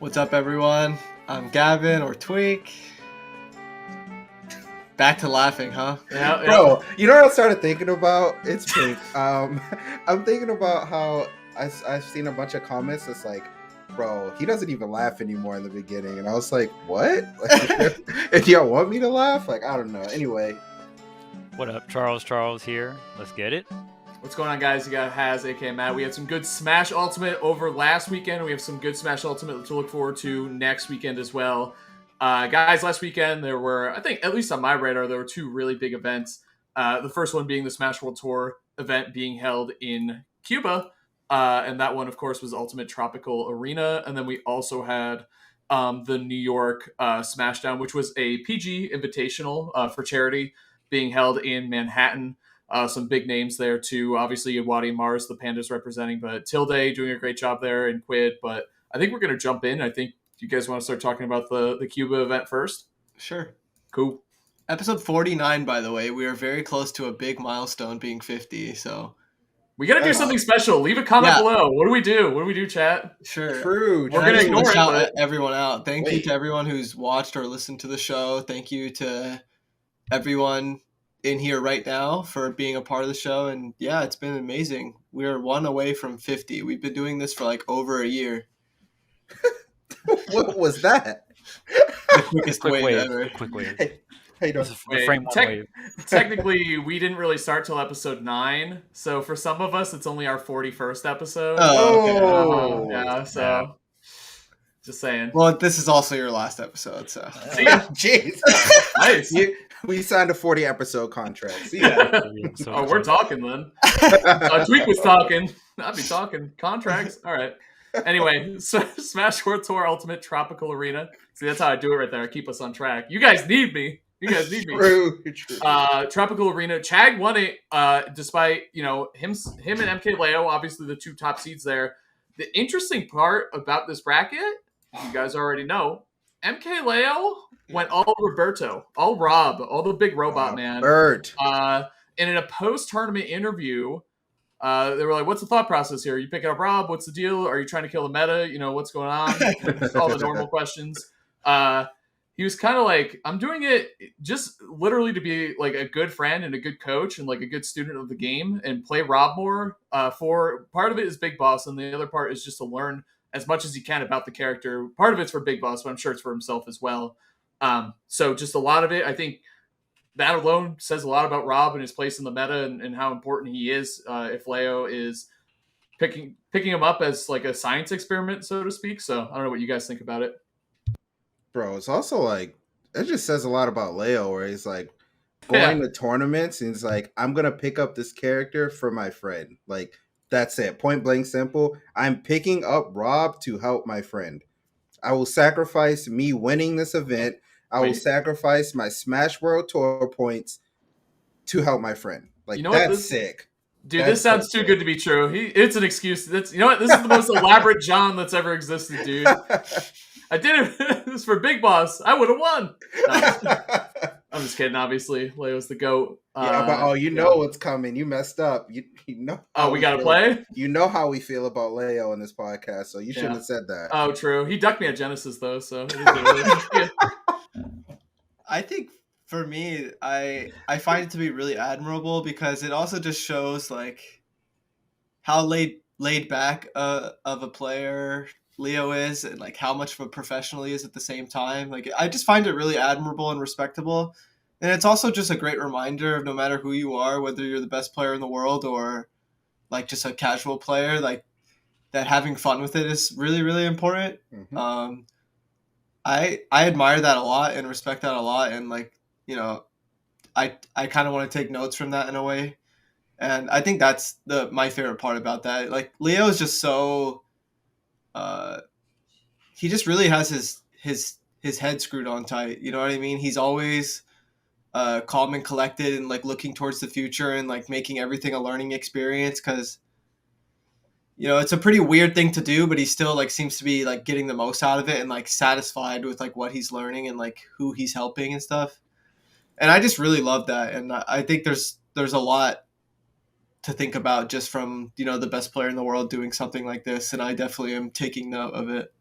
What's up, everyone? I'm Gavin or Tweek. Back to laughing, huh? Yeah. Bro, you know what I started thinking about? It's Pink. I'm thinking about how I've seen a bunch of comments that's like, bro, he doesn't even laugh anymore in the beginning. And I was like, what? Like, if y'all want me to laugh? Like, I don't know. Anyway. What up, Charles here. Let's get it. What's going on, guys? You got Haz, aka Matt. We had some good Smash Ultimate over last weekend. We have some good Smash Ultimate to look forward to next weekend as well. Guys, last weekend there were, I think, at least on my radar, there were two really big events. The first one being the Smash World Tour event being held in Cuba. And that one, of course, was Ultimate Tropical Arena. And then we also had the New York Smashdown, which was a PG Invitational for charity being held in Manhattan. Some big names there too. Obviously, Wadi and Mars, the Pandas representing, but Tilde doing a great job there in Quid. But I think we're going to jump in. I think you guys want to start talking about the Cuba event first? Sure. Cool. Episode 49, by the way. We are very close to a big milestone being 50, so... We got to do something special. Leave a comment below. What do we do? What do we do, chat? Sure. True. We're going to ignore it. Shout everyone out. Thank you to everyone who's watched or listened to the show. Thank you to everyone in here right now for being a part of the show. And yeah, it's been amazing. We are one away from 50. We've been doing this for like over a year. What was that? The quickest Quick wave wave. ever. Quick wave. Hey, how you doing? Wait, Frame one wave. Technically, we didn't really start till episode 9. So for some of us, it's only our 41st episode. Oh. Yeah, so just saying. Well, this is also your last episode, so. See ya. Jeez. Nice. We signed a 40-episode contract. See ya. Oh, we're talking then. Tweek was talking. I'd be talking contracts. All right. Anyway, so Smash World Tour Ultimate Tropical Arena. See, that's how I do it right there. I keep us on track. You guys need me. True. Tropical Arena. Chag won it despite, him and MK Leo, obviously the two top seeds there. The interesting part about this bracket, you guys already know, MK Leo went all Roberto, all Rob, all the big robot man. Bert. And in a post-tournament interview, they were like, what's the thought process here? Are you picking up Rob? What's the deal? Are you trying to kill the meta? What's going on? All the normal questions. He was kind of like, I'm doing it just literally to be like a good friend and a good coach and like a good student of the game and play Rob more. For part of it is Big Boss, and the other part is just to learn as much as he can about the character. Part of it's for Big Boss, but I'm sure it's for himself as well. So just a lot of it, I think that alone says a lot about Rob and his place in the meta and how important he is. If Leo is picking him up as like a science experiment, so to speak. So I don't know what you guys think about it. Bro, it's also like, it just says a lot about Leo, where he's like going to tournaments and he's like, I'm going to pick up this character for my friend. Like, that's it. Point blank simple. I'm picking up Rob to help my friend. I will sacrifice me winning this event. I will sacrifice my Smash World Tour points to help my friend. Like, that's sick. Dude, this sounds too good to be true. It's an excuse. This is the most elaborate John that's ever existed, dude. I did it. This is for Big Boss. I would have won. No, I'm just kidding. Obviously, Leo's the GOAT. Know what's coming. You messed up. You know. Oh, we gotta play. You know how we feel about Leo in this podcast, so you shouldn't have said that. Oh, true. He ducked me at Genesis though, so. I think for me, I find it to be really admirable because it also just shows like how laid back of a player Leo is and like how much of a professional he is at the same time. Like I just find it really admirable and respectable. And it's also just a great reminder of no matter who you are, whether you're the best player in the world or like just a casual player, like that having fun with it is really, really important. Mm-hmm. I admire that a lot and respect that a lot. And like, I kind of want to take notes from that in a way. And I think that's my favorite part about that. Like Leo is just so, he just really has his head screwed on tight. You know what I mean? He's always calm and collected and like looking towards the future and like making everything a learning experience. Cause it's a pretty weird thing to do, but he still like seems to be like getting the most out of it and like satisfied with like what he's learning and like who he's helping and stuff. And I just really love that. And I think there's a lot to think about just from, the best player in the world doing something like this. And I definitely am taking note of it.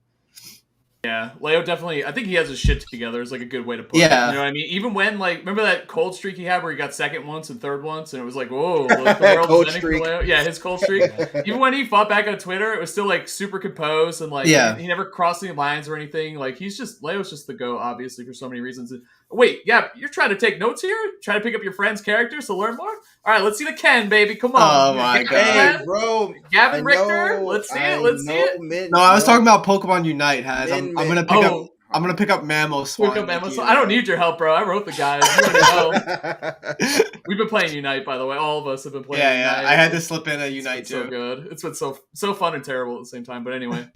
Yeah, Leo definitely. I think he has his shit together. Is like a good way to put it. Yeah. You know what I mean? Even when like, remember that cold streak he had where he got second once and third once, and it was like, whoa, like the world Cold is ending for streak. Leo. Yeah, his cold streak. Even when he fought back on Twitter, it was still like super composed and like Yeah. he never crossed any lines or anything. Like Leo's just the GOAT, obviously for so many reasons. And, wait, yeah, you're trying to take notes here? Trying to pick up your friend's characters to learn more? All right, let's see the Ken, baby. Come on. Oh my God. Hey, bro. Gavin I Richter. know, Let's see I it. Let's see know, it. Min, No, I was no. talking about Pokemon Unite, Has. I'm Min, gonna Min. pick up. Oh. I'm gonna pick up Mammo Swine. Quick up like Amazon. you. I don't need your help, bro. I wrote the guys. You already know. We've been playing Unite, by the way. All of us have been playing Yeah. Unite. I had to slip in a It's Unite been so too. good. It's been so fun and terrible at the same time. But anyway,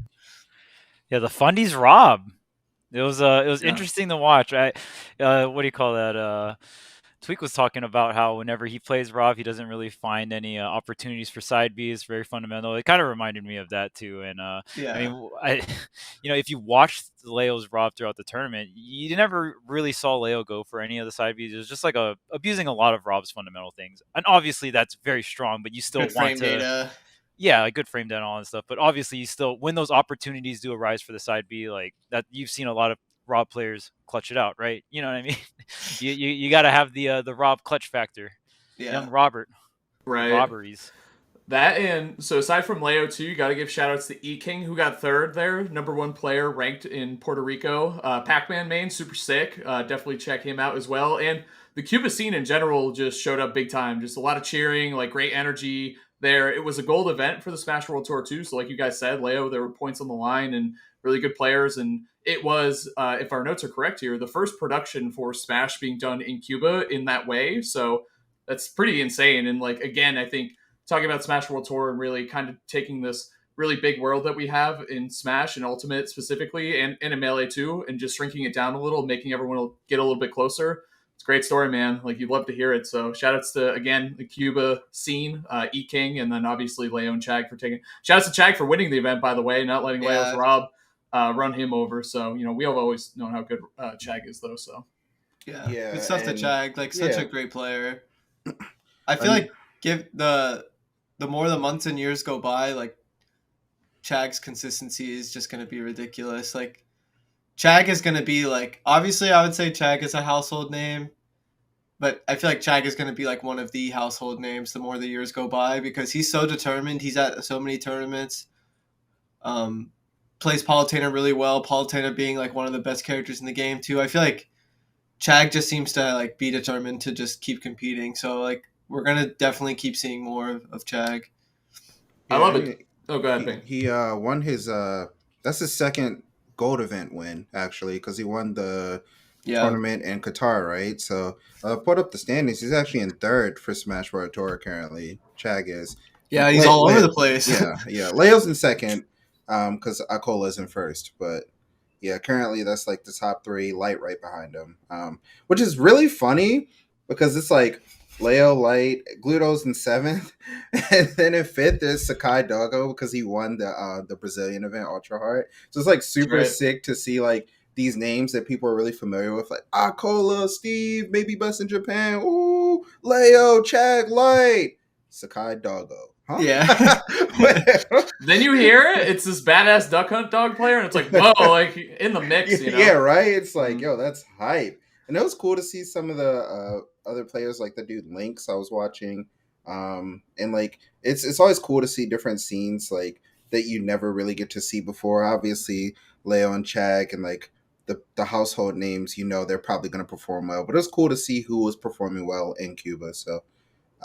Yeah, the Fundies rob. It was Yeah. interesting to watch. What do you call that? Tweek was talking about how whenever he plays Rob, he doesn't really find any opportunities for side B. It's very fundamental. It kind of reminded me of that too. And Yeah. I mean, if you watched Leo's Rob throughout the tournament, you never really saw Leo go for any of the side Bs. It was just like abusing a lot of Rob's fundamental things. And obviously that's very strong, but you still Good want frame to. data. Yeah, like good frame data and all that stuff. But obviously, you still when those opportunities do arise for the side B, like that, you've seen a lot of Rob players clutch it out, right? You know what I mean? you got to have the Rob clutch factor. Yeah. Young Robert, right. robberies. That and so aside from Leo too, you got to give shout outs to E King who got third there, #1 player ranked in Puerto Rico. Pac-Man main, super sick. Definitely check him out as well. And the Cuba scene in general just showed up big time. Just a lot of cheering, like great energy there. It was a gold event for the Smash World Tour too. So like you guys said, Leo, there were points on the line and really good players. And it was, if our notes are correct here, the first production for Smash being done in Cuba in that way. So that's pretty insane. And like, again, I think talking about Smash World Tour and really kind of taking this really big world that we have in Smash and Ultimate specifically and in Melee too, and just shrinking it down a little, making everyone get a little bit closer. It's a great story, man. Like, you'd love to hear it. So shout outs to, again, the Cuba scene, E King, and then obviously Leo and Chag for taking. Shout outs to Chag for winning the event, by the way, not letting Leo's Rob run him over. So, we have always known how good Chag is, though. So, yeah. Good stuff to Chag. Like, such a great player. I feel like the more the months and years go by, like, Chag's consistency is just going to be ridiculous. Like, Chag is going to be, like, obviously I would say Chag is a household name, but I feel like Chag is going to be, like, one of the household names the more the years go by because he's so determined. He's at so many tournaments. Plays Palutena really well. Palutena being, like, one of the best characters in the game, too. I feel like Chag just seems to, like, be determined to just keep competing. So, like, we're going to definitely keep seeing more of Chag. I love it. Oh, go ahead, Pink. He won his that's his second gold event win, actually, because he won the tournament in Qatar, right? So put up the standings. He's actually in third for Smash World Tour currently. Chag is. Yeah, he's all over the place. Yeah. Leo's in second because Akola's in first. But yeah, currently that's like the top three, Light right behind him, which is really funny because it's like Leo, Light, Gluto's in seventh, and then in fifth is Sakai Doggo because he won the Brazilian event Ultra Hard. So it's like super sick to see like these names that people are really familiar with, like Akola, Steve, maybe best in Japan. Ooh, Leo, Chag, Light, Sakai Doggo. Huh? Yeah. Then you hear it. It's this badass duck hunt dog player, and it's like, whoa, like in the mix, Yeah, right. It's like, yo, that's hype. And it was cool to see some of the other players, like the dude Lynx I was watching. And like it's always cool to see different scenes like that you never really get to see before. Obviously, Leo and Chag and like the household names, they're probably going to perform well. But it was cool to see who was performing well in Cuba. So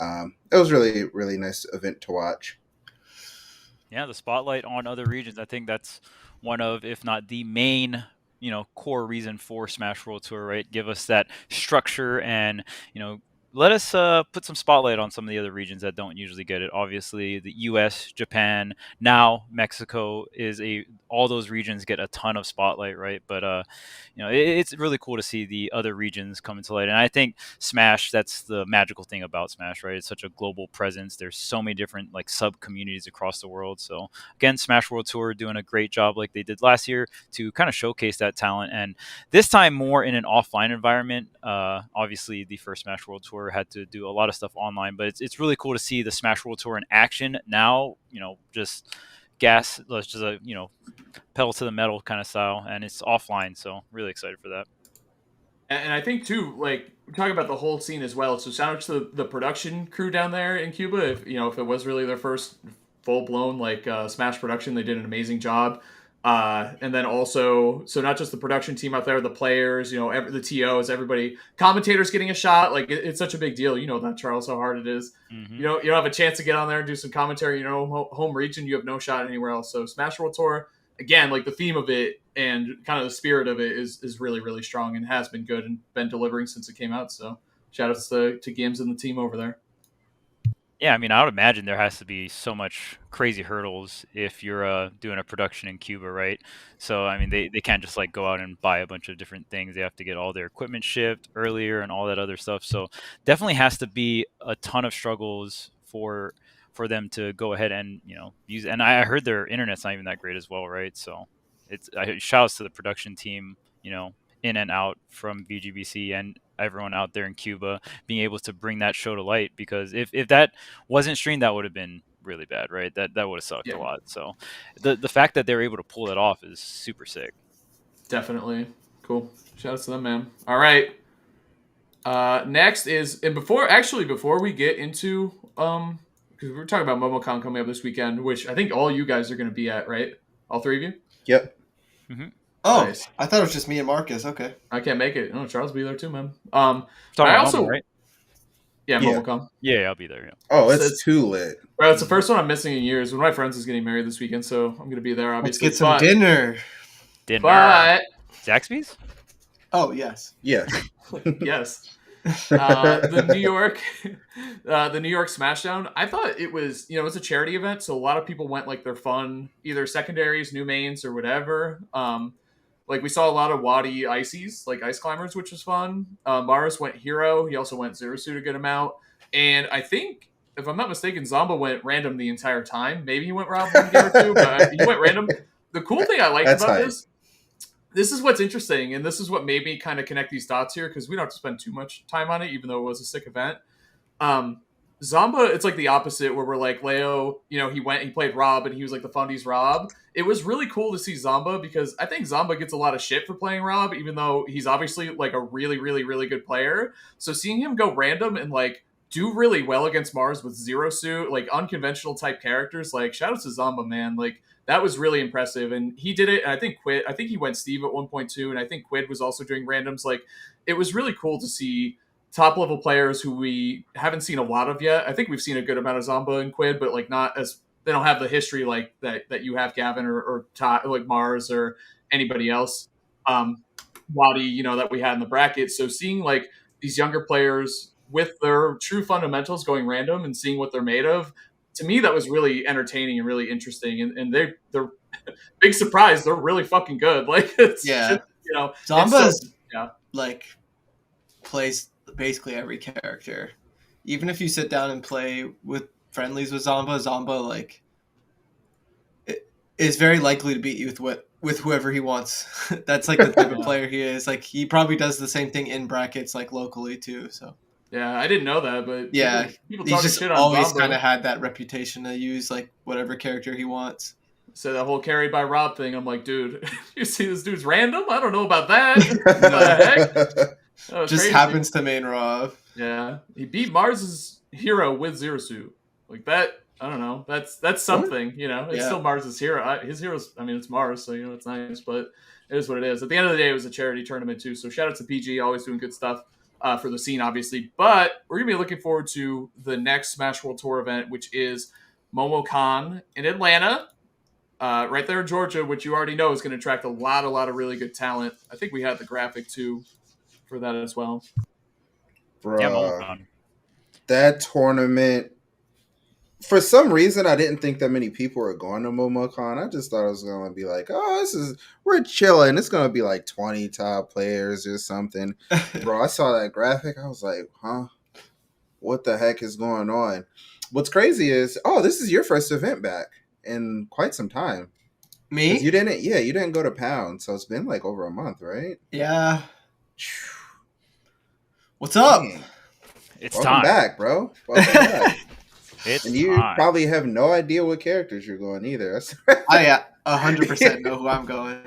it was really, really nice event to watch. Yeah, the spotlight on other regions. I think that's one of, if not the main, core reason for Smash World Tour, right? Give us that structure and, let us put some spotlight on some of the other regions that don't usually get it. Obviously, the U.S., Japan, now Mexico all those regions get a ton of spotlight, right? But it's really cool to see the other regions come into light. And I think Smash, that's the magical thing about Smash, right? It's such a global presence. There's so many different like sub communities across the world. So again, Smash World Tour doing a great job like they did last year to kind of showcase that talent, and this time more in an offline environment. Obviously, the first Smash World Tour had to do a lot of stuff online, but it's really cool to see the Smash World Tour in action now, just gas, just a pedal to the metal kind of style, and it's offline. So really excited for that. And I think too, like we're talking about the whole scene as well. So shout out to the production crew down there in Cuba. If if it was really their first full blown like Smash production, they did an amazing job. And then also, so not just the production team out there, the players, the TOs, everybody, commentators getting a shot. Like it's such a big deal. You know that, Charles, how hard it is. Mm-hmm. You don't have a chance to get on there and do some commentary. Home region, you have no shot anywhere else. So Smash World Tour, again, like the theme of it and kind of the spirit of it is really, really strong and has been good and been delivering since it came out. So shout outs to Gims and the team over there. Yeah, I mean, I would imagine there has to be so much crazy hurdles if you're doing a production in Cuba, right? So, I mean, they can't just like go out and buy a bunch of different things. They have to get all their equipment shipped earlier and all that other stuff. So, definitely has to be a ton of struggles for them to go ahead and use. And I heard their internet's not even that great as well, right? So, shout outs to the production team, in and out from VGBC and everyone out there in Cuba being able to bring that show to light, because if that wasn't streamed, that would have been really bad, right? That would have sucked a lot. So the fact that they were able to pull it off is super sick. Definitely. Cool. Shout out to them, man. All right. Next is, and before we get into because we're talking about Momocon coming up this weekend, which I think all you guys are going to be at, right? All three of you? Yep. Mm-hmm. Oh, nice. I thought it was just me and Marcus. Okay. I can't make it. No, Charles will be there too, man. I also, right? Yeah, Momocon. Yeah, I'll be there. Yeah. Oh, it's too lit. Bro, it's the first one I'm missing in years. One of my friends is getting married this weekend, so I'm going to be there, obviously. Let's get some dinner. But Zaxby's? Oh, yes. Yes. Yes. The New York Smashdown. I thought it was, it's a charity event, so a lot of people went like their fun, either secondaries, new mains, or whatever. Like we saw a lot of Wadi ices, like ice climbers, which was fun. Mars went hero. He also went zero suit a good amount. And I think, if I'm not mistaken, Zomba went random the entire time. Maybe he went Rob one game or two, but he went random. The cool thing I liked about this is what's interesting, and this is what made me kind of connect these dots here, because we don't have to spend too much time on it, even though it was a sick event. Zomba, it's like the opposite, where we're like, Leo, he played Rob, and he was like the Fundies Rob. It was really cool to see Zomba, because I think Zomba gets a lot of shit for playing Rob, even though he's obviously like a really, really, really good player. So seeing him go random and like do really well against Mars with zero suit, like unconventional type characters, like shout out to Zomba, man. Like that was really impressive. And he did it. And I think he went Steve at 1.2. And I think Quid was also doing randoms. Like it was really cool to see top level players who we haven't seen a lot of yet. I think we've seen a good amount of Zomba and Quid, but like not as, they don't have the history like that you have, Gavin, or like Mars or anybody else. Wadi, that we had in the bracket. So seeing like these younger players with their true fundamentals going random and seeing what they're made of, to me, that was really entertaining and really interesting. And they're big surprise. They're really fucking good. Like, it's just, Zomba's like plays basically every character. Even if you sit down and play with friendlies with Zomba like is very likely to beat you with whoever he wants. That's like the type of player he is. Like he probably does the same thing in brackets, like locally too. So. Yeah, I didn't know that, but yeah, people he's just shit on always Zomba. kind of had that reputation to use like whatever character he wants. So that whole carried by Rob thing, I'm like, dude, you see this dude's random? I don't know about that. What the heck? Just crazy. Happens to main Rob. Yeah, he beat Mars's hero with zero suit. Like that, I don't know. That's something, It's still Mars's hero. His hero's, it's Mars, so it's nice, but it is what it is. At the end of the day, it was a charity tournament too. So shout out to PG, always doing good stuff. For the scene, obviously. But we're going to be looking forward to the next Smash World Tour event, which is Momocon in Atlanta, right there in Georgia, which you already know is going to attract a lot of really good talent. I think we had the graphic, too, for that as well. Bruh, yeah, Momocon. That tournament, for some reason, I didn't think that many people were going to Momocon. I just thought it was going to be like, we're chilling. It's going to be like 20 top players or something. Bro, I saw that graphic. I was like, huh? What the heck is going on? What's crazy is, this is your first event back in quite some time. Me? You didn't go to Pound. So it's been like over a month, right? Yeah. What's up? Dang. It's Welcome time. back, bro. Welcome back. It's And you time. probably have no idea what characters you're going either. I 100% know who I'm going.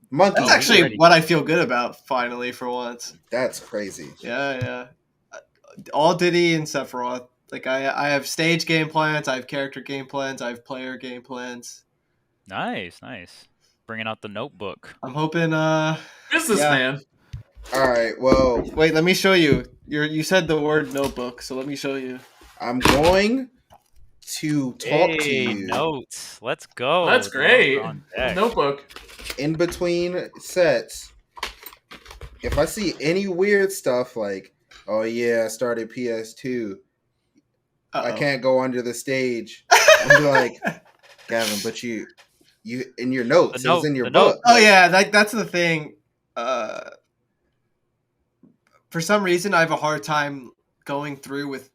Monkey. That's Oh, actually ready. what I feel good about finally for once. That's crazy. Yeah. All Diddy and Sephiroth. Like I have stage game plans, I have character game plans, I have player game plans. Nice. Bringing out the notebook. I'm hoping Businessman. All right. Well, wait, let me show you. You said the word notebook, so let me show you. I'm going to talk to Hey, you notes. Let's go. That's The notes great. are on deck. Notebook. in between sets. If I see any weird stuff like, oh yeah, I started PS2, I can't go under the stage. I'm like, Gavin, but you in your notes, The it's in your note. book. Oh yeah, that's the thing. For some reason, I have a hard time going through with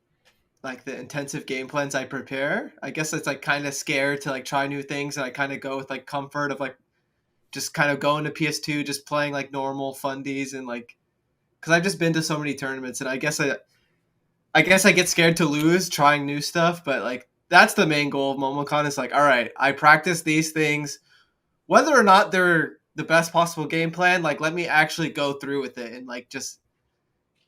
like the intensive game plans I prepare. I guess it's like kind of scared to like try new things, and I kind of go with like comfort of like just kind of going to PS2, just playing like normal fundies and like because I've just been to so many tournaments, and I guess I get scared to lose trying new stuff, but like that's the main goal of Momocon is like, all right, I practice these things, whether or not they're the best possible game plan. Like, let me actually go through with it and like just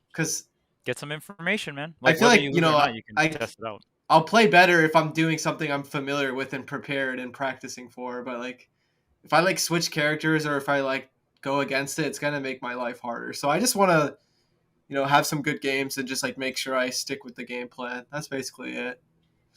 because Get some information, man. I Like feel whether like you lose or not, you can I test it out. I'll play better if I'm doing something I'm familiar with and prepared and practicing for. But like, if I like switch characters or if I like go against it, it's gonna make my life harder. So I just want to, have some good games and just like make sure I stick with the game plan. That's basically it.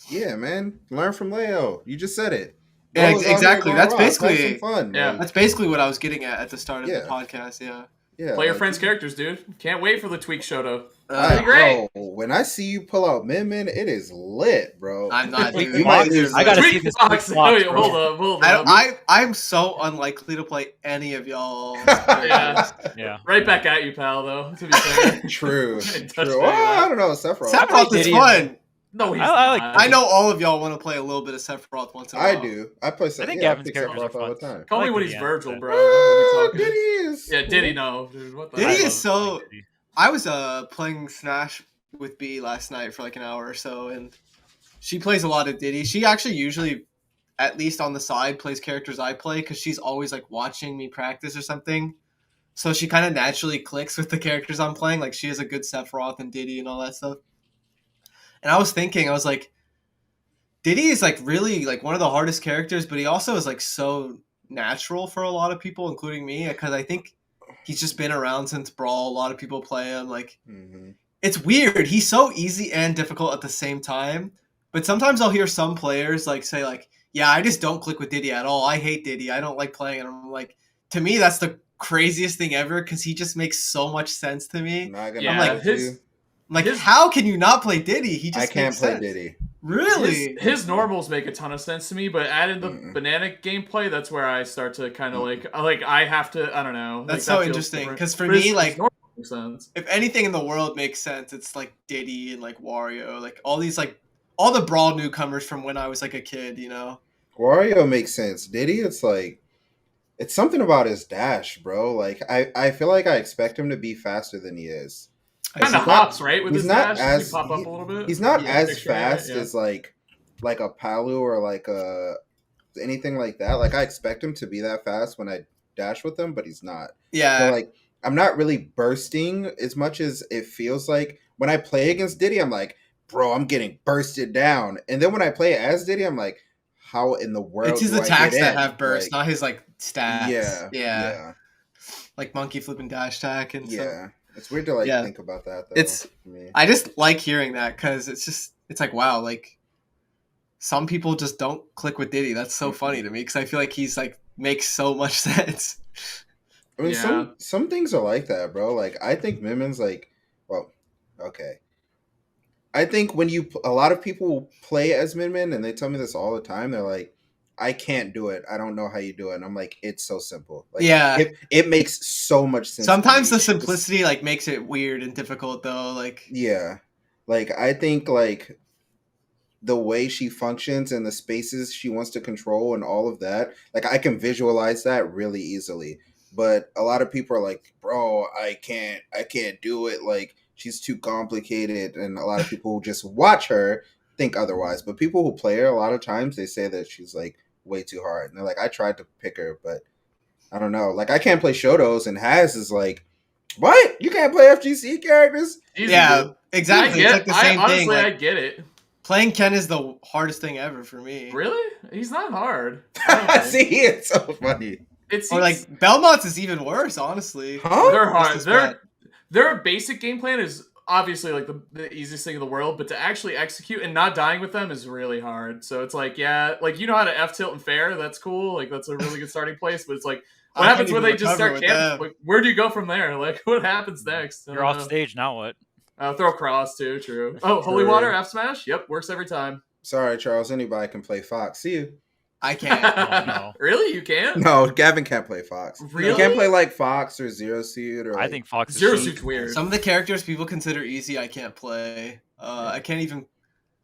Yeah, man. Learn from Leo. You just said it. Yeah, Bro is out here exactly. going That's wild. Have basically some fun. Yeah. Like, That's basically what I was getting at the start of the Yeah. podcast. Yeah. yeah. Play your like, friends' characters, dude. Can't wait for the Tweek show to. I, great. bro, when I see you pull out Min, it is lit, bro. I'm not doing You might it. lose. I gotta see Tweek this box. Tweek box, Oh, bro. hold up. I'm so unlikely to play any of y'all. Yeah. Yeah. Right back at you, pal, though, to be fair. True. Touch True. any of Well, that. I don't know. Sephiroth. I play Sephiroth is Diddy fun. No, he's I like- not. I know all of y'all want to play a little bit of Sephiroth once in a I while. do. I play. I think yeah, Gavin's pick characters are Sephiroth all the fun. time. Call I me like when Diddy he's on Virgil, that. bro. We'll be talking. Diddy is. Yeah, Diddy, no. Dude, what the Diddy heck? is so- Diddy. I was playing Smash with B last night for like an hour or so, and she plays a lot of Diddy. She actually usually, at least on the side, plays characters I play because she's always like watching me practice or something. So she kind of naturally clicks with the characters I'm playing. Like she has a good Sephiroth and Diddy and all that stuff. And I was thinking, I was like, Diddy is like really like one of the hardest characters, but he also is like so natural for a lot of people, including me, because I think he's just been around since Brawl. A lot of people play him. Like Mhm. it's weird. He's so easy and difficult at the same time. But sometimes I'll hear some players like say like, "Yeah, I just don't click with Diddy at all. I hate Diddy. I don't like playing him." I'm like, to me, that's the craziest thing ever because he just makes so much sense to me. Not gonna Yeah, lie like, to his- you. I'm like, His- how can you not play Diddy? He just I can't makes play sense. Diddy. Really? His normals make a ton of sense to me, but adding the Mm-mm. banana gameplay, that's where I start to kind of like I have to, I don't know. That's that so feels interesting, different. 'cause for But his- me, his like- normals make sense. If anything in the world makes sense, it's like Diddy and like Wario, like all these like all the Brawl newcomers from when I was like a kid, Wario makes sense. Diddy, it's like it's something about his dash, bro. Like I feel like I expect him to be faster than he is. Kind of He's not- hops, right? With he's his not dash, as- he pop up he- a little bit. He's not Yeah, as picture it, fast yeah. as like a Palu or like a anything like that. Like I expect him to be that fast when I dash with him, but he's not. Yeah. So like I'm not really bursting as much as it feels like when I play against Diddy. I'm like, bro, I'm getting bursted down, and then when I play as Diddy, I'm like, how in the world? It's his do I attacks get that in? have burst, Like, not his like stats. yeah, Yeah. Like monkey flipping dash attack and stuff. yeah. It's weird to like Yeah. think about that. Though, It's- for me. I just like hearing that because it's like wow, like some people just don't click with Diddy. That's so funny to me because I feel like he's like makes so much sense. I mean, Yeah. some things are like that, bro. Like I think Mimin's like, well, okay. I think when a lot of people play as Min and they tell me this all the time, they're like, I can't do it. I don't know how you do it. And I'm like, it's so simple. Like, Yeah. it makes so much sense. to Sometimes me. the simplicity like makes it weird and difficult though. Like Yeah. Like I think like the way she functions and the spaces she wants to control and all of that, like I can visualize that really easily. But a lot of people are like, bro, I can't do it. Like she's too complicated. And a lot of people just watch her think otherwise. But people who play her, a lot of times they say that she's like way too hard, and they're like, I tried to pick her, but I don't know. Like I can't play Shotos, and Haz is like, what? You can't play FGC characters? Easy, Yeah, dude. exactly. It's like the same thing. Honestly, Like, I get it. playing Ken is the hardest thing ever for me. Really? He's not hard. See, it's so funny. Or like Belmont's is even worse, honestly. Huh? They're hard. Their basic game plan is obviously like the easiest thing in the world, but to actually execute and not dying with them is really hard. So it's like, yeah, like you know how to F tilt and fair, that's cool. Like that's a really good starting place, but it's like what happens when they just start camping? Like, where do you go from there? Like what happens next? You're off stage, now what? Throw cross too, true. Oh, Holy Water, F smash? Yep, works every time. Sorry, Charles, anybody can play Fox. See you. I can't. No. Really? You can't? No, Gavin can't play Fox. Really? You can't play like Fox or Zero Suit or. I think Fox is Zero cheap. Suit's weird. Some of the characters people consider easy, I can't play. I can't even.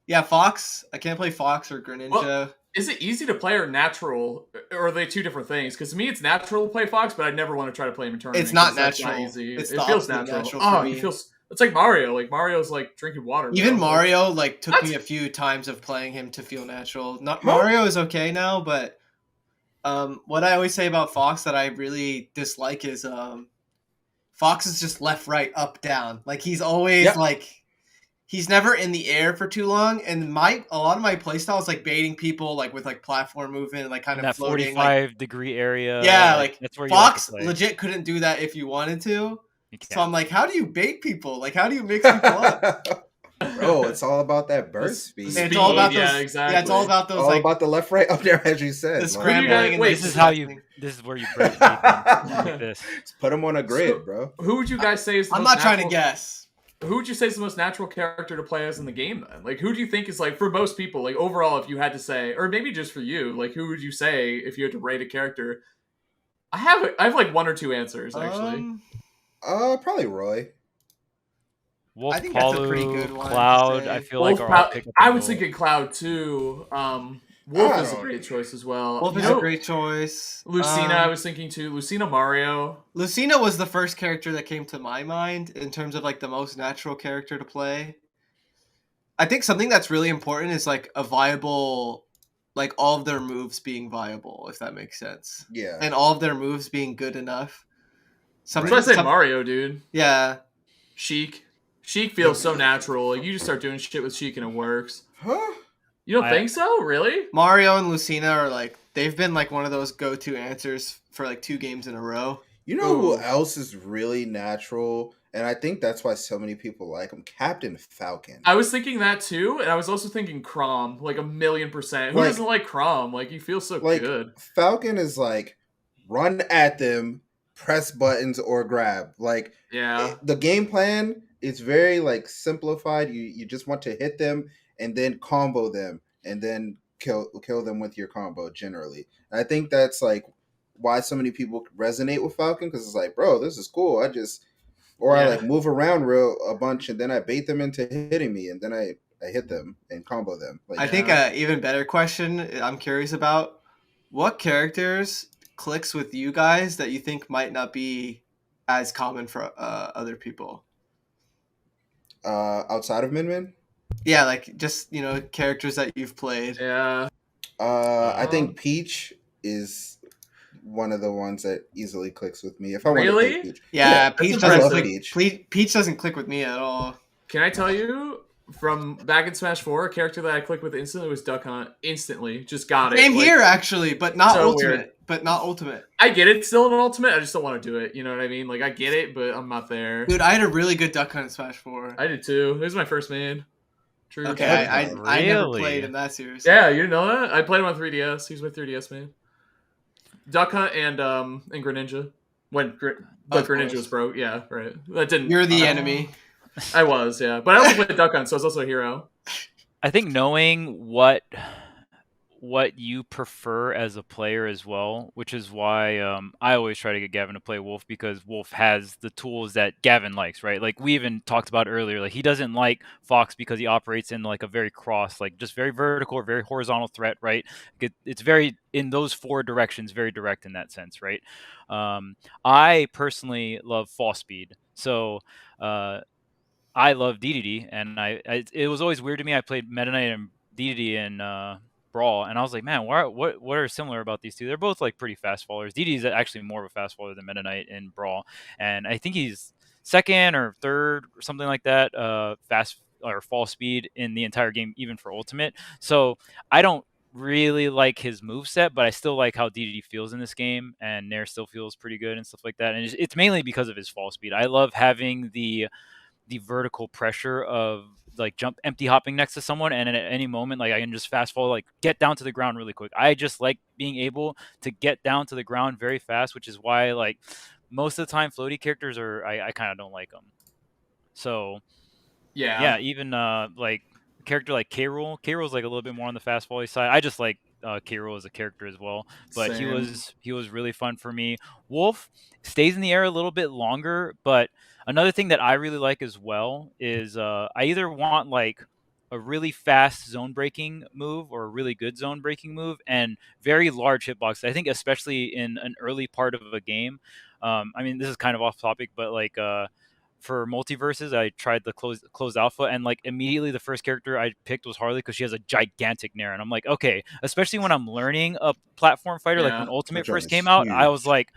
Yeah, Fox. I can't play Fox or Greninja. Well, is it easy to play or natural? Or are they two different things? Because to me, it's natural to play Fox, but I'd never want to try to play him in tournament. It's not 'cause that's natural. Not easy. It's it the feels opposite natural. natural Oh, for me. it feels. It's like Mario. Like Mario's like drinking water. Even bro. Mario like took What? me a few times of playing him to feel natural. Not Mario is okay now, but what I always say about Fox that I really dislike is Fox is just left, right, up, down. Like he's always like he's never in the air for too long. And a lot of my playstyle is like baiting people like with like platform movement, like kind In of that floating 45-degree area. Yeah, like that's where Fox you like to play. legit couldn't do that if you wanted to. You So I'm like, how do you bait people? Like, how do you mix people up? Bro, it's all about that burst speed. It's all about those. Yeah, exactly. Yeah, it's all about those. All like about the left, right, up there, as you said. the Like, scrambling. And wait, the This is how disgusting. This is where you break people like this. just put them on a grid, bro. Who would you guys say is the I'm most not trying to natural- guess. Who would you say is the most natural character to play as in the game then? Like who do you think is like for most people, like overall if you had to say, or maybe just for you, like who would you say if you had to rate a character? I have like one or two answers actually. Probably Roy. Wolf, I think that's a Palu, pretty good one to Cloud, say. I feel like Wolf, are all pick up I and was roll. thinking Cloud too. Wolf is a Oh. great choice as well. Wolf You is know, a great choice. Lucina, I was thinking too. Lucina Mario. Lucina was the first character that came to my mind in terms of like the most natural character to play. I think something that's really important is like a viable, like all of their moves being viable, if that makes sense, Yeah. and all of their moves being good enough. That's why I say Mario, dude. Yeah, Sheik. Sheik feels so natural. Like you just start doing shit with Sheik and it works. Huh? You don't think so? Really? Mario and Lucina are like they've been like one of those go-to answers for like 2 games in a row. You know who else is really natural? And I think that's why so many people like him. Captain Falcon. I was thinking that too, and I was also thinking Crom, like 1,000,000%. Who Like- doesn't like Crom? Like he feels so Like good. Falcon is like run at them, press buttons or grab. Like Yeah. the game plan is very like simplified. You just want to hit them and then combo them and then kill them with your combo generally. And I think that's like why so many people resonate with Falcon, because it's like, bro, this is cool. I like move around a bunch and then I bait them into hitting me and then I hit them and combo them. Like, I think an even better question I'm curious about: what characters clicks with you guys that you think might not be as common for other people? outside of Min Min, Yeah, like just characters that you've played. Yeah. I think Peach is one of the ones that easily clicks with me. If I want to Really? play Peach, Yeah, that's Peach impressive. doesn't click. Peach doesn't click with me at all. Can I tell you from back in Smash 4, a character that I clicked with instantly was Duck Hunt. Instantly. Just got it. Same Like, here, actually, but not so ultimate. weird. But not ultimate. I get it. It's still an ultimate. I just don't want to do it. You know what I mean? Like, I get it, but I'm not there. Dude, I had a really good Duck Hunt in Smash 4. I did too. It was my first main. True. Okay, True. I never Really? played in that series. Yeah, you didn't know that? I played him on 3DS. He was my 3DS main. Duck Hunt and Greninja. But Of Greninja course. was broke. Yeah, right. That didn't. You're the uh, enemy. I was, yeah. But I also played Duck Hunt, so I was also a hero. I think knowing what you prefer as a player as well, which is why I always try to get Gavin to play Wolf, because Wolf has the tools that Gavin likes, right? Like we even talked about earlier, like he doesn't like Fox because he operates in like a very cross, like just very vertical or very horizontal threat, right? It's very in those 4 directions, very direct in that sense, right? I personally love fall speed, so I love DDD, and it was always weird to me. I played Meta Knight and DDD in Brawl, and I was like, man, what are similar about these two? They're both like pretty fast fallers. DDD is actually more of a fast faller than Meta Knight in Brawl, and I think he's second or third or something like that, fast or fall speed in the entire game, even for Ultimate. So I don't really like his moveset, but I still like how DDD feels in this game, and Nair still feels pretty good and stuff like that. And it's mainly because of his fall speed. I love having the vertical pressure of like jump empty hopping next to someone, and at any moment like I can just fast forward, like get down to the ground really quick. I just like being able to get down to the ground very fast, which is why like most of the time floaty characters are I kind of don't like them. So yeah, even like a character like K-Rool. K-Rool's like a little bit more on the fast volley side. I just like K-Rool as a character as well, but he was really fun for me. Wolf stays in the air a little bit longer, but another thing that I really like as well is I either want like a really fast zone breaking move or a really good zone breaking move and very large hitbox. I think especially in an early part of a game. I mean, this is kind of off topic, but like for multiverses, I tried the closed alpha, and like immediately the first character I picked was Harley because she has a gigantic nair, and I'm like, okay, especially when I'm learning a platform fighter, like when Ultimate first came out, I was like,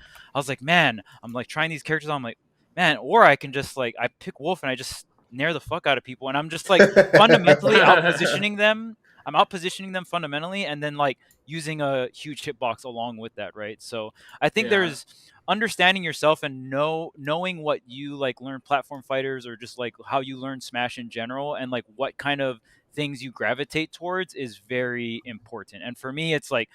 man, I'm like trying these characters, I'm like, man, or I can just like I pick Wolf and I just nair the fuck out of people, and I'm just like fundamentally out positioning them. I'm out positioning them fundamentally, and then like using a huge hitbox along with that, right? So I think there's understanding yourself and knowing what you like learn platform fighters or just like how you learn Smash in general and like what kind of things you gravitate towards is very important. And for me, it's like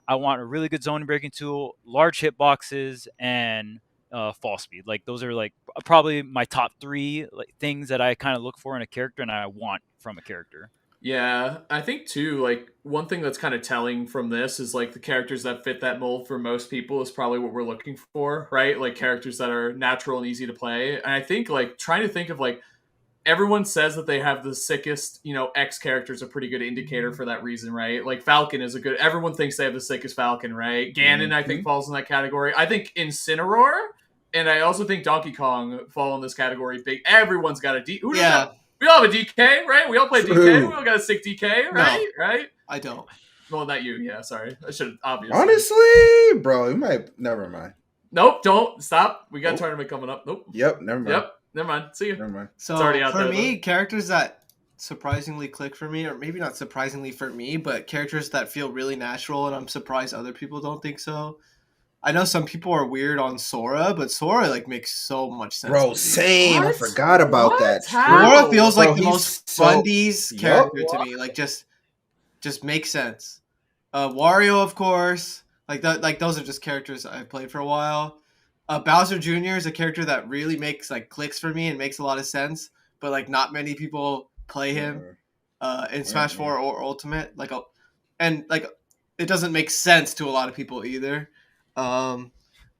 I want a really good zone breaking tool, large hitboxes, and fall speed. Like those are like probably my top three like things that I kind of look for in a character and I want from a character. Yeah, I think too, like one thing that's kind of telling from this is like the characters that fit that mold for most people is probably what we're looking for, right? Like characters that are natural and easy to play. And I think like trying to think of like everyone says that they have the sickest, X character is a pretty good indicator for that reason, right? Like Falcon is everyone thinks they have the sickest Falcon, right? Ganon, I think, falls in that category. I think Incineroar, and I also think Donkey Kong fall in this category. Big, everyone's got a D. Who doesn't? We all have a DK, right? We all play DK. We all got a sick DK, right? No, right? I don't. Well, not you. Yeah, sorry. I should obviously. Honestly, bro, you might. Never mind. Nope, don't stop. We got a tournament coming up. Nope. Yep, never mind. Yep, never mind. See you. Never mind. So it's already out for there, me, characters that surprisingly click for me, or maybe not surprisingly for me, but characters that feel really natural, and I'm surprised other people don't think so. I know some people are weird on Sora, but Sora like makes so much sense. Bro, same. I forgot about that. Sora feels like the most fundies character to me. Like just makes sense. Wario, of course. Like that. Like those are just characters I've played for a while. Bowser Jr. is a character that really makes like clicks for me and makes a lot of sense, but like not many people play him in Smash 4 or Ultimate. And it doesn't make sense to a lot of people either. But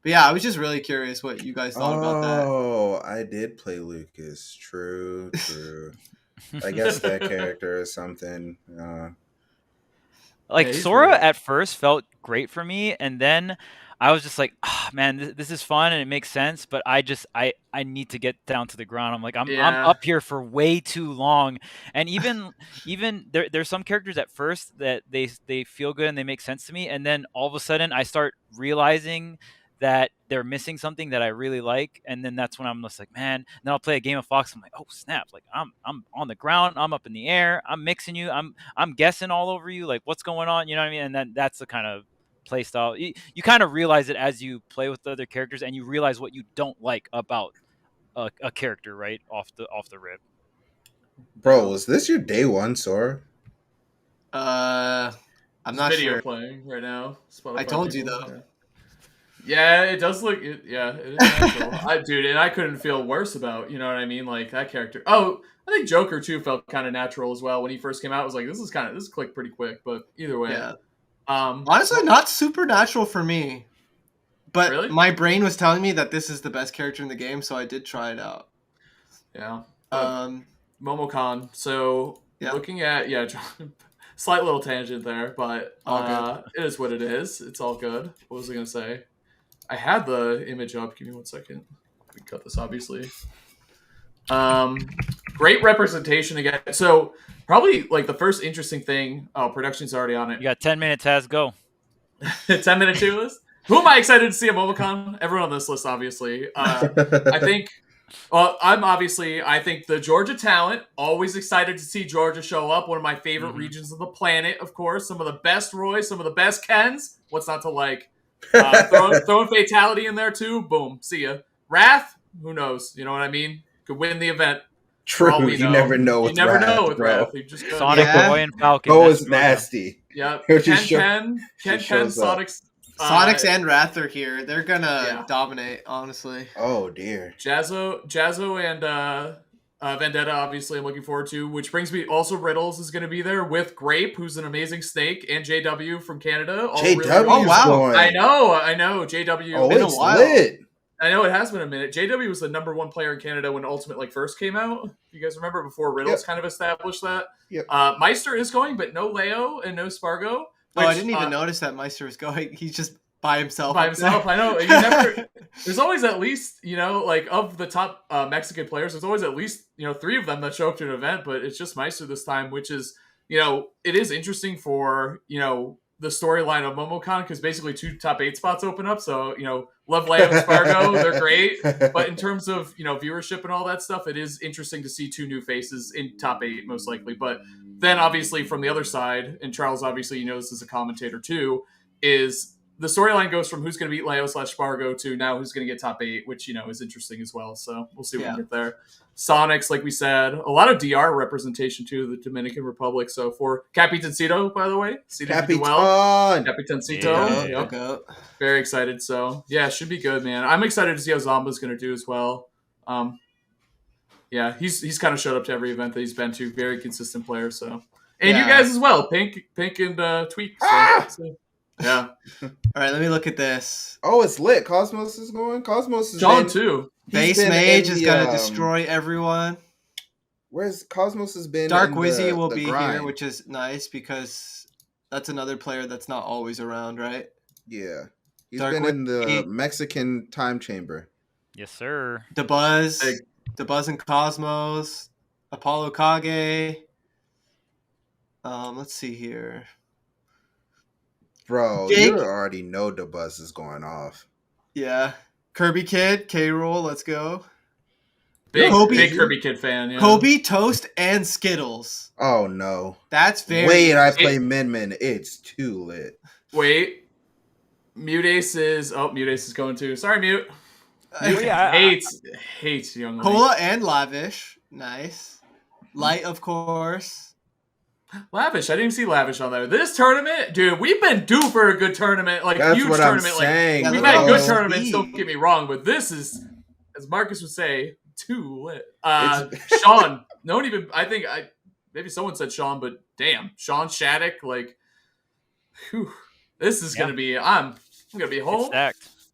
yeah, I was just really curious what you guys thought about that. Oh, I did play Lucas. True. I guess that character is something. Like Sora at first felt great for me, and then I was just like, oh, man, this is fun and it makes sense, but I need to get down to the ground. I'm like, I'm up here for way too long, and even there's some characters at first that they feel good and they make sense to me, and then all of a sudden I start realizing that they're missing something that I really like, and then that's when I'm just like, man. Then I'll play a game of Fox. I'm like, oh snap! Like I'm on the ground. I'm up in the air. I'm mixing you. I'm guessing all over you. Like what's going on? You know what I mean? And then that's the kind of play style. You kind of realize it as you play with the other characters, and you realize what you don't like about a character right off the rip. Bro, was this your day one, Sora? I'm not sure. Playing right now. Spotify I told you though. Yeah, it does look. It is natural. Dude, and I couldn't feel worse about. You know what I mean? Like that character. Oh, I think Joker too felt kind of natural as well when he first came out. I was like, this clicked pretty quick. But either way, yeah. Honestly, not super natural for me. But really? My brain was telling me that this is the best character in the game, so I did try it out. Yeah. Momocon. So looking at slight little tangent there, but it is what it is. It's all good. What was I gonna say? I had the image up. Give me 1 second. We can cut this, obviously. Great representation again. So probably like the first interesting thing. Oh, production's already on it. You got 10 minutes, Has, go. 10-minute tier list. Who am I excited to see at Momocon? Everyone on this list, obviously. I think. Well, I think the Georgia talent. Always excited to see Georgia show up. One of my favorite regions of the planet, of course. Some of the best Roys, some of the best Kens. What's not to like? Throwing Fatality in there too. Boom. See ya. Wrath. Who knows? You know what I mean? Could win the event. True. You never know with Wrath, bro. Wrath. You just Sonic Boy and Falcon. Bo is nasty. Yeah. Ken, Sonic's and Wrath are here. They're gonna dominate, honestly. Oh dear. Jazzo and Vendetta, obviously, I'm looking forward to. Which brings me also Riddles is going to be there with Grape, who's an amazing snake, and JW from Canada. JW, wow! I know. JW. Oh, it's lit. I know it has been a minute. JW was the #1 player in Canada when Ultimate first came out. You guys remember before Riddles kind of established that? Yep. Meister is going, but no Leo and no Spargo. I didn't even notice that Meister was going. He's just by himself. I know. There's always at least, like of the top Mexican players, there's always at least, 3 of them that show up to an event, but it's just Meister this time, which is, it is interesting for, the storyline of Momocon because basically 2 top 8 spots open up. So, love Leo and Spargo. They're great. But in terms of, viewership and all that stuff, it is interesting to see 2 new faces in top 8 most likely. But then obviously from the other side, and Charles obviously this as a commentator too, is the storyline goes from who's going to beat Leo / Spargo to now who's going to get top 8, which, is interesting as well. So we'll see what we get there. Sonics, like we said, a lot of DR representation too, the Dominican Republic. So for Capitancito, by the way, Capitancito. Yep. Very excited. So yeah, should be good, man. I'm excited to see how Zomba's going to do as well. Yeah, he's kind of showed up to every event that he's been to. Very consistent player. So, and you guys as well, Pink and Tweek. So, yeah. All right, let me look at this. Oh, it's lit. Cosmos is going. Cosmos is John too. Base Mage is gonna destroy everyone. Where's Cosmos has been? Dark Wizzy will be here, which is nice because that's another player that's not always around, right? Yeah, he's been in the Mexican time chamber. Yes, sir. DeBuzz and Cosmos, Apollo Kage. Let's see here. Bro, you already know DeBuzz is going off. Yeah. Kirby Kid, K-Roll, let's go. Big Kirby Kid fan, yeah. Kobe, Toast, and Skittles. Oh, no. That's very... Wait, I play Min. It's too lit. Wait. Mutace is going to. Sorry, Mute. Hates young lady. Cola and Lavish. Nice. Light, of course. Lavish. I didn't even see Lavish on there. This tournament, dude, we've been due for a good tournament, like a huge tournament. Saying, we've had good tournaments. Don't get me wrong, but this is, as Marcus would say, too lit. Sean, no one even. Maybe someone said Sean, but damn, Sean Shattuck, like, whew, this is gonna be. I'm gonna be home.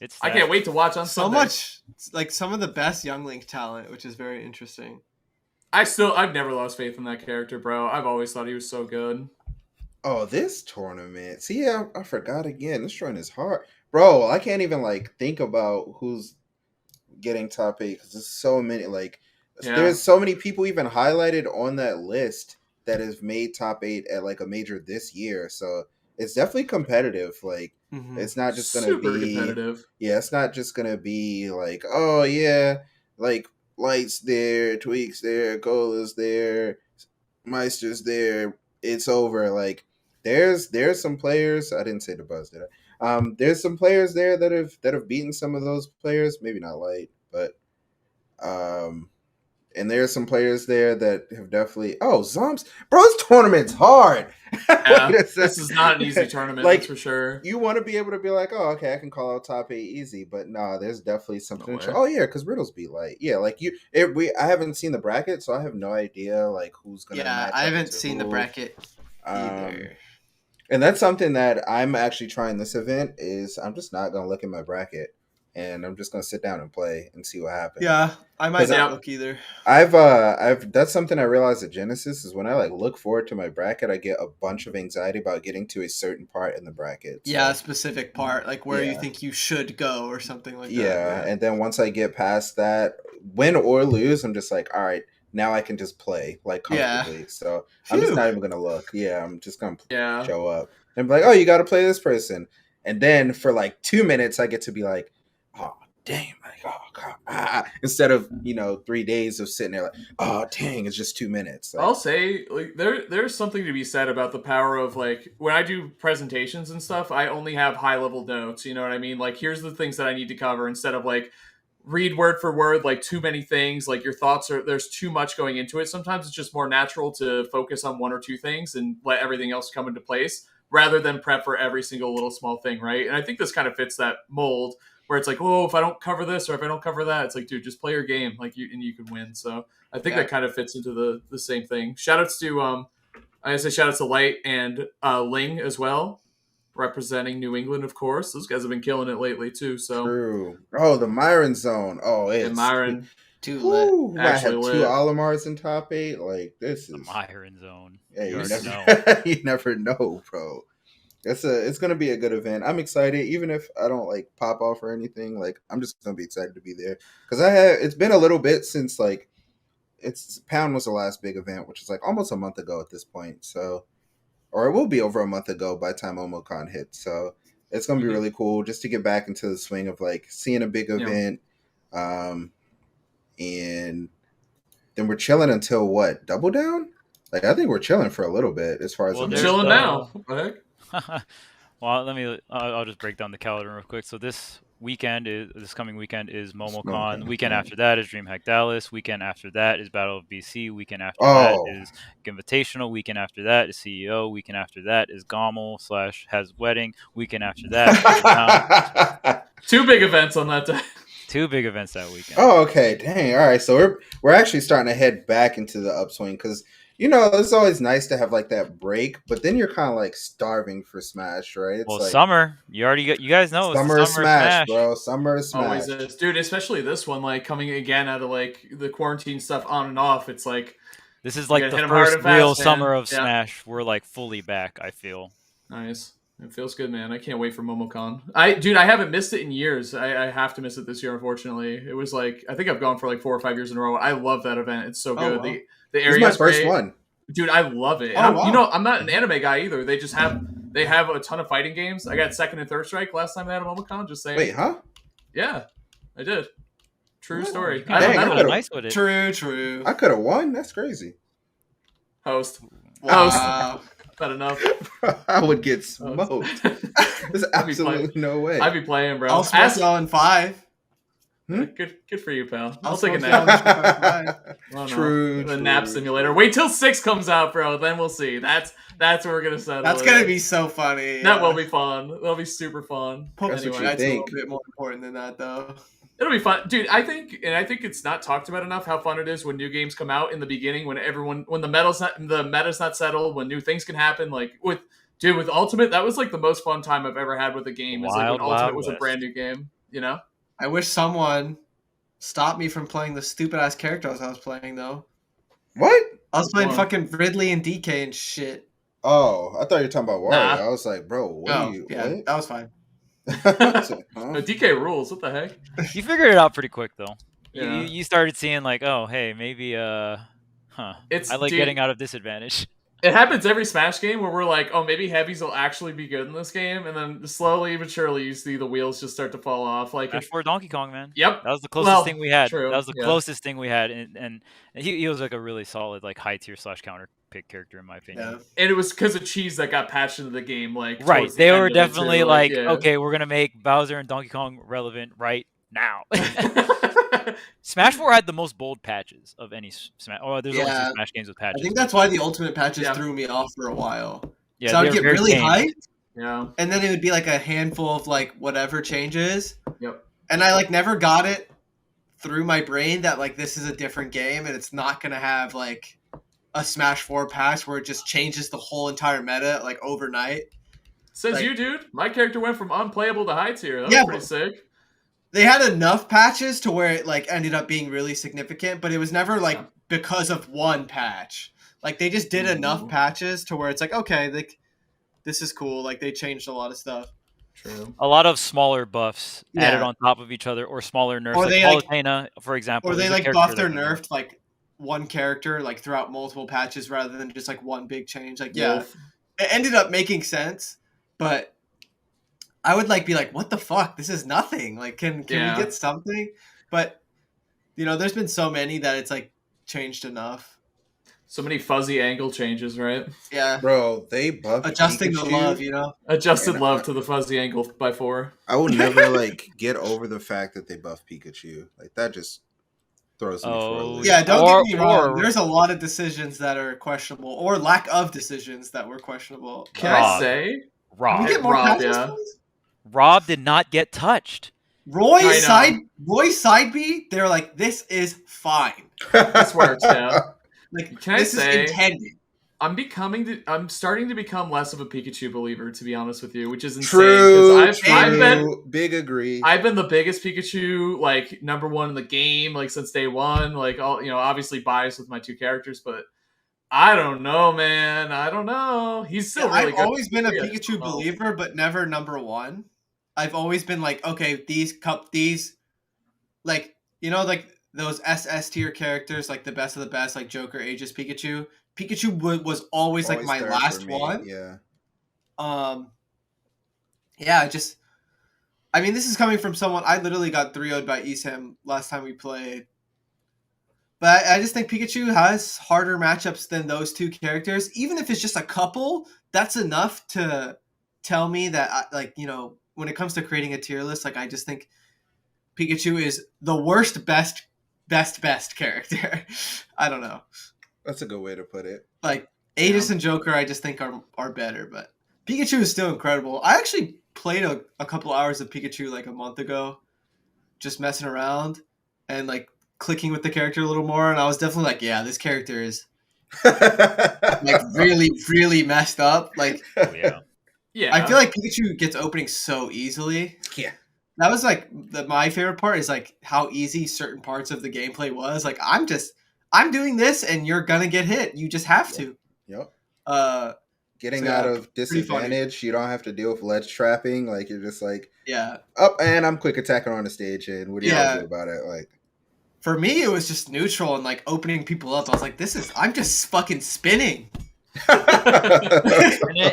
It's stacked. I can't wait to watch on Sunday. So much, like some of the best Young Link talent, which is very interesting. I've never lost faith in that character, bro. I've always thought he was so good. Oh, this tournament. See, I forgot again. This tournament is hard. Bro, I can't even, think about who's getting top 8 because there's so many, there's so many people even highlighted on that list that have made top 8 at, a major this year. So it's definitely competitive. It's not just going to be... competitive. Yeah, it's not just going to be, oh, yeah, Light's there, Tweek's there, Cola's there, Meister's there. It's over. There's some players. I didn't say the buzz, did I? There's some players there that have beaten some of those players. Maybe not Light, but and there's some players there that have definitely. Oh, Zombs, bro, this tournament's hard. Yeah, this is not an easy tournament, that's for sure. You want to be able to be like, oh, okay, I can call out top 8 easy, but nah, there's definitely something. Oh yeah, because Riddles beat Light. Yeah, I haven't seen the bracket, so I have no idea who's gonna. Yeah, I haven't seen the bracket either. And that's something that I'm actually trying this event is I'm just not gonna look at my bracket. and I'm just gonna sit down and play and see what happens. Yeah, I might 'Cause not look either. I've that's something I realized at Genesis is when I like look forward to my bracket, I get a bunch of anxiety about getting to a certain part in the bracket. So, Yeah, a specific part, like where you Yeah. think you should go or something like that. yeah, and then once I get past that, win or lose, I'm just like, all right, now I can just play like Yeah. comfortably. So I'm just Phew. not even gonna look. Yeah, I'm just gonna Yeah. show up and be like, oh, you got to play this person, and then for like 2 minutes, I get to be like, oh damn, like oh god, instead of 3 days of sitting there like, oh dang, it's just 2 minutes. Like, I'll say like there's something to be said about the power of like when I do presentations and stuff, I only have high level notes, you know what I mean? Like here's the things that I need to cover instead of like read word for word like too many things, like your thoughts are there's too much going into it. Sometimes it's just more natural to focus on one or two things and let everything else come into place rather than prep for every single little small thing, right? And I think this kind of fits that mold where it's like, oh, if I don't cover this or if I don't cover that, it's like, dude, just play your game, like you can win. So I think that kind of fits into the same thing. Shout outs to I say shout outs to Light and Ling as well, representing New England, of course. Those guys have been killing it lately too. So true. Oh, the Myron zone. Oh, it's and Myron Too lit. Woo, I have Actually two lit. Olimars in top 8. Like this The is Myron zone. yeah, You you already never, you never know, bro. It's gonna be a good event. I'm excited, even if I don't like pop off or anything. Like I'm just gonna be excited to be there because it's been a little bit since like Pound was the last big event, which is like almost a month ago at this point. So, or it will be over a month ago by the time Momocon hits. So it's gonna be really cool just to get back into the swing of like seeing a big event, and then we're chilling until what? Double Down? Like I think we're chilling for a little bit as far as Well, I'm there's chilling the- now. What the heck? Well, I'll just break down the calendar real quick. So this coming weekend is Momocon. The weekend after that is DreamHack Dallas. Weekend after that is Battle of BC. Weekend after that is Invitational. Weekend after that is CEO. Weekend after that is Gommel / has wedding. Weekend after that, 2 big events on that day. 2 big events that weekend. Oh, okay, dang. All right, so we're actually starting to head back into the upswing because it's always nice to have like that break, but then you're kind of like starving for Smash, right? It's Well, like summer. You guys know summer it's Smash, bro. Summer Smash. Always is, dude. Especially this one, like coming again out of like the quarantine stuff on and off. It's like This is like gotta hit the 'em hard first and fast, real man. summer of Yeah. Smash. We're like fully back, I feel. Nice. It feels good, man. I can't wait for Momocon. I haven't missed it in years. I have to miss it this year, unfortunately. It was like I think I've gone for like 4 or 5 years in a row. I love that event. It's so good. wow. The This area is my first one. Dude, I love it. Oh, And wow. I'm not an anime guy either. They have a ton of fighting games. I got second and third strike last time they had a Momocon. Just saying. Wait, huh? Yeah, I did. True What? story. Dang, I I don't could've- know. nice with it. True. I could have won. That's crazy. Host. Wow. Not enough. I would get smoked. There's I'd be absolutely no way. I'd be playing, bro. I'll smoke y'all in 5. Good for you, pal. I'll smoke take a y'all nap. in 5. Oh, no. True, The true, nap simulator. Wait till 6 comes out, bro. Then we'll see. That's what we're gonna settle. That's gonna be so funny. That will be fun. That'll be super fun. That's what you That's a think. little bit more important than that, though. It'll be fun, dude. I think it's not talked about enough how fun it is when new games come out in the beginning, when the meta's not settled, when new things can happen. Like with Ultimate, that was like the most fun time I've ever had with a game. Is like when Wild, Ultimate Wild was a West. brand new game. You know? I wish someone stopped me from playing the stupid ass characters I was playing, though. What? I was playing Wow. fucking Ridley and DK and shit. Oh, I thought you were talking about Wario. Nah. I was like, bro, what are you? Yeah, What? that was fine. I was like, huh? No, DK rules. What the heck? You figured it out pretty quick though. Yeah. You started seeing like, oh hey, maybe I like Dude, getting out of disadvantage. It happens every Smash game where we're like, oh, maybe heavies will actually be good in this game, and then slowly but surely you see the wheels just start to fall off. Like, Smash 4 Donkey Kong, man. yep. That was the closest thing we had. true, That was the yeah. closest thing we had, and he was like a really solid like high tier / counter pick character in my opinion. Yeah. And it was because of cheese that got patched into the game. Like, Right, towards the they end were of it, definitely too. like, yeah. okay, we're gonna make Bowser and Donkey Kong relevant right now. Smash 4 had the most bold patches of any Smash. Oh, there's only Yeah. 2 Smash games with I patches. think that's why the Ultimate patches Yeah. threw me off for a while. yeah, So they I'd were get very really tame. hyped, yeah. and then it would be like a handful of like whatever changes. Yep. And I like never got it through my brain that like this is a different game and it's not gonna have like a Smash 4 patch where it just changes the whole entire meta like overnight. Says Like- you, dude. My character went from unplayable to high tier. That Yeah, was pretty sick. they had enough patches to where it like ended up being really significant, but it was never like because of one patch. Like they just did enough patches to where it's like, okay, like this is cool. Like they changed a lot of stuff. True. A lot of smaller buffs added Yeah. on top of each other, or smaller nerfs. Or Like they, like- Palutena, for example, Or they is a like character buffed that or came out. nerfed like one character like throughout multiple patches rather than just like one big change. Like yeah, Wolf. it ended up making sense, but I would like be like, what the fuck? This is nothing. Like can we get something? But you know, there's been so many that it's like changed enough. So many fuzzy angle changes, right? Yeah. Bro, they buffed Adjusting Pikachu. the love, you know? Adjusted love to the fuzzy angle by 4. I will never like get over the fact that they buffed Pikachu. Like that just throws me for a loop. Yeah, don't get me wrong. or- There's a lot of decisions that are questionable, or lack of decisions that were questionable. Can Rob. I say? Can we Rob. get more Rob, patches, yeah. please? Rob did not get touched. Roy I side B, they're like, this is fine. This works, yeah. Like Can I this say- is intended. I'm starting to become less of a Pikachu believer, to be honest with you, which is insane. True, 'cause I've been true. Big agree. I've been the biggest Pikachu, like #1 in the game, like since day one. Like all, you know, obviously biased with my 2 characters, but I don't know, man. I don't know. He's still really I've good. always been a Yeah, Pikachu well. believer, but never #1. I've always been like, okay, these like, you know, like those SS tier characters, like the best of the best, like Joker, Aegis, Pikachu. Pikachu was always like my there last for me, one. Yeah. Yeah, just, I mean, this is coming from someone, I literally got 3-0'd by Esam last time we played. But I just think Pikachu has harder matchups than those 2 characters. Even if it's just a couple, that's enough to tell me that, like, you know, when it comes to creating a tier list, like, I just think Pikachu is the worst best character. I don't know. That's a good way to put it. Like, Aegis and Joker, I just think are better, but Pikachu is still incredible. I actually played a couple hours of Pikachu like a month ago, just messing around and like clicking with the character a little more, and I was definitely like, yeah, this character is like really messed up. Like, Oh, yeah. Yeah, I feel like Pikachu gets opening so easily. Yeah. That was like my favorite part is like how easy certain parts of the gameplay was. Like I'm doing this and you're gonna get hit. You just have to. Yep. So, Getting yeah, out of pretty funny. disadvantage, you don't have to deal with ledge trapping. Like you're just like Yeah. up and I'm quick attacking on the stage, and what do you Yeah. do about it? Like For me, it was just neutral and like opening people up. I was like, I'm just fucking spinning.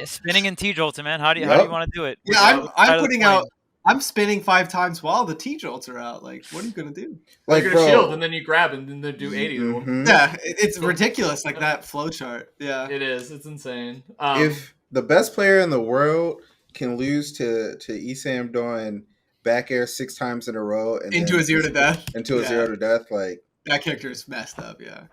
Spinning in T-Jolts, man. How do you Yep. want to do it? Yeah, Without I'm the putting flame? out. I'm spinning 5 times while the T-Jolts are out. Like, what are you gonna do? like you're gonna bro, shield and then you grab and then they do 80 to them. mhm. Yeah, it's ridiculous. Like that flow chart. Yeah. It is. It's insane. If the best player in the world can lose to Esam doing back air 6 times in a row and Into then a 0 to death. into a Yeah. 0 to death, like That character is messed up. Yeah.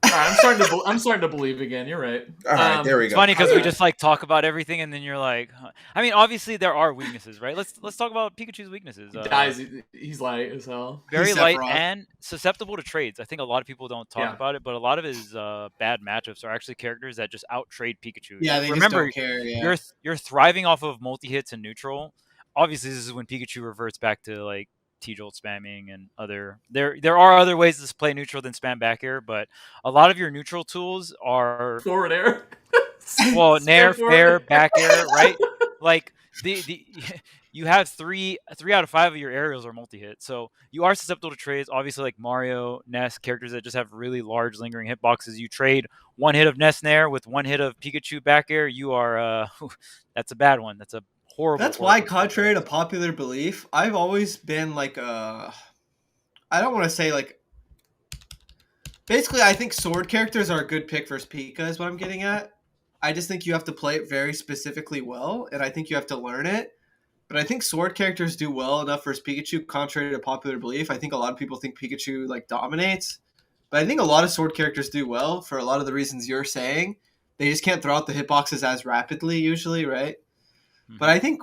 all right, I'm starting to believe again. You're right. all right, there we It's go. funny because we just like talk about everything, and then you're like, huh. I mean, obviously there are weaknesses, right? Let's talk about Pikachu's weaknesses. Dies. He's light as hell. Very He's light Sephiroth. and susceptible to trades. I think a lot of people don't talk Yeah. about it, but a lot of his bad matchups are actually characters that just out trade Pikachu. Yeah, they Remember, just don't care. Yeah. you're thriving off of multi hits and neutral. Obviously, this is when Pikachu reverts back to like T-Jolt spamming and other. There are other ways to play neutral than spam back air, but a lot of your neutral tools are Forward air. well, nair, Forward fair, back air, right? Like the you have 3 out of 5 of your aerials are multi-hit, so you are susceptible to trades. Obviously, like Mario, Ness, characters that just have really large lingering hitboxes. You trade 1 hit of Ness nair with 1 hit of Pikachu back air. You are that's a bad one. That's a horrible. That's why, horrible contrary to combo. popular belief, I've always been like I don't want to say like. Basically, I think sword characters are a good pick versus Pika. Is what I'm getting at. I just think you have to play it very specifically well, and I think you have to learn it. But I think sword characters do well enough versus Pikachu, contrary to popular belief. I think a lot of people think Pikachu like dominates, but I think a lot of sword characters do well for a lot of the reasons you're saying. They just can't throw out the hitboxes as rapidly usually, right? Mhm. But I think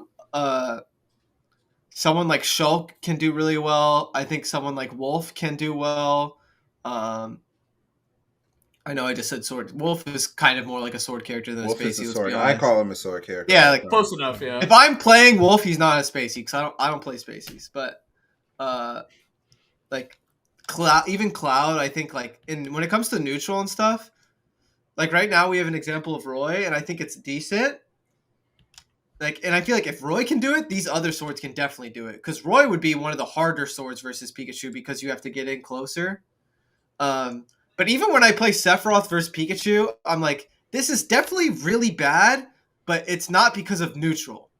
someone like Shulk can do really well. I think someone like Wolf can do well. I know I just said sword. Wolf is kind of more like a sword character than Wolf a is spacey. a Let's sword. be I honest. call him a sword character. Yeah, all like the time. Close enough, yeah. If I'm playing Wolf, he's not a spacey because I don't play spaceys. But like even Cloud, I think like when it comes to neutral and stuff, like right now we have an example of Roy, and I think it's decent. Like, and I feel like if Roy can do it, these other swords can definitely do it. Because Roy would be one of the harder swords versus Pikachu because you have to get in closer. But even when I play Sephiroth versus Pikachu, I'm like, this is definitely really bad, but it's not because of neutral.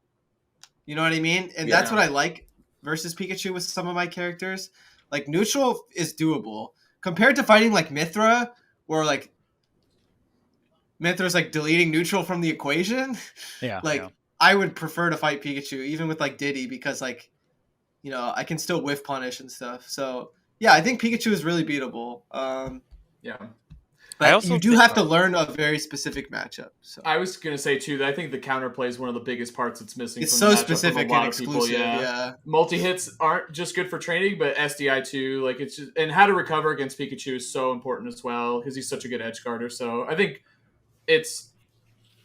You know what I mean? And that's what I like versus Pikachu with some of my characters. Like, neutral is doable. Compared to fighting like Mithra, where like Mithra's like deleting neutral from the equation. Yeah. Like, yeah. I would prefer to fight Pikachu, even with like Diddy, because like, you know, I can still whiff punish and stuff. So yeah, I think Pikachu is really beatable. Yeah. But you do have to learn a very specific matchup. So I was gonna say too that I think the counterplay is one of the biggest parts that's missing. It's from so the matchup specific from a lot and of people. exclusive. Yeah. Yeah. Multi hits aren't just good for training, but SDI too. Like it's just, and how to recover against Pikachu is so important as well because he's such a good edge guarder. So I think it's